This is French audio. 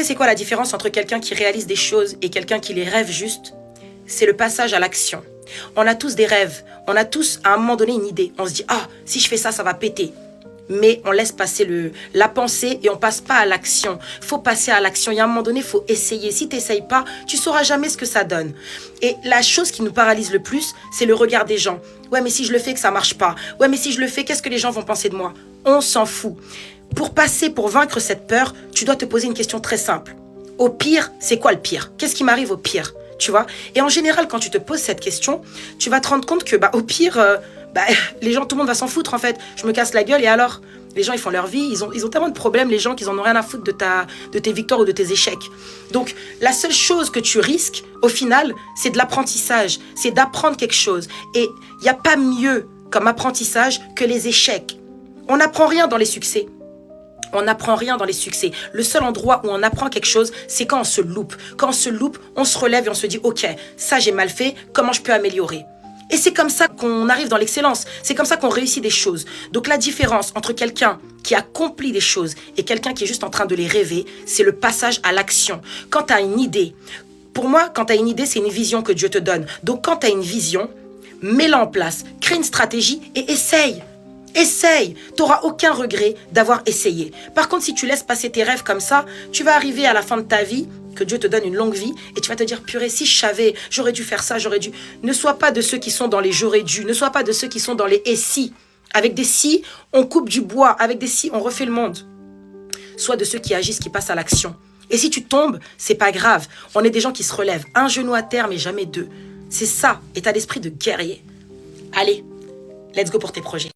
C'est quoi la différence entre quelqu'un qui réalise des choses et quelqu'un qui les rêve juste? C'est le passage à l'action. On a tous des rêves, on a tous à un moment donné une idée. On se dit, ah, si je fais ça, ça va péter. Mais on laisse passer la pensée et on passe pas à l'action. Il faut passer à l'action. Il y a un moment donné, il faut essayer. Si tu n'essayes pas, tu sauras jamais ce que ça donne. Et la chose qui nous paralyse le plus, c'est le regard des gens. Ouais, mais si je le fais, que ça marche pas. Ouais, mais si je le fais, qu'est-ce que les gens vont penser de moi? On s'en fout. Pour vaincre cette peur, tu dois te poser une question très simple. Au pire, c'est quoi le pire? Qu'est-ce qui m'arrive au pire? Tu vois? Et en général, quand tu te poses cette question, tu vas te rendre compte que, au pire, les gens, tout le monde va s'en foutre en fait. Je me casse la gueule et alors? Les gens, ils font leur vie, ils ont tellement de problèmes, les gens, qu'ils en ont rien à foutre de tes victoires ou de tes échecs. Donc, la seule chose que tu risques, au final, c'est de l'apprentissage, c'est d'apprendre quelque chose. Et il n'y a pas mieux comme apprentissage que les échecs. On n'apprend rien dans les succès. On n'apprend rien dans les succès. Le seul endroit où on apprend quelque chose, c'est quand on se loupe. Quand on se loupe, on se relève et on se dit « Ok, ça j'ai mal fait, comment je peux améliorer ?» Et c'est comme ça qu'on arrive dans l'excellence. C'est comme ça qu'on réussit des choses. Donc la différence entre quelqu'un qui accomplit des choses et quelqu'un qui est juste en train de les rêver, c'est le passage à l'action. Quand tu as une idée, pour moi, quand tu as une idée, c'est une vision que Dieu te donne. Donc quand tu as une vision, mets-la en place, crée une stratégie et essaye. Essaye, tu n'auras aucun regret d'avoir essayé. Par contre, si tu laisses passer tes rêves comme ça, tu vas arriver à la fin de ta vie, que Dieu te donne une longue vie, et tu vas te dire, purée, si je savais, j'aurais dû faire ça, j'aurais dû. Ne sois pas de ceux qui sont dans les j'aurais dû, ne sois pas de ceux qui sont dans les et si. Avec des si, on coupe du bois, avec des si, on refait le monde. Sois de ceux qui agissent, qui passent à l'action. Et si tu tombes, c'est pas grave. On est des gens qui se relèvent, un genou à terre, mais jamais deux. C'est ça, état d'esprit de guerrier. Allez, let's go pour tes projets.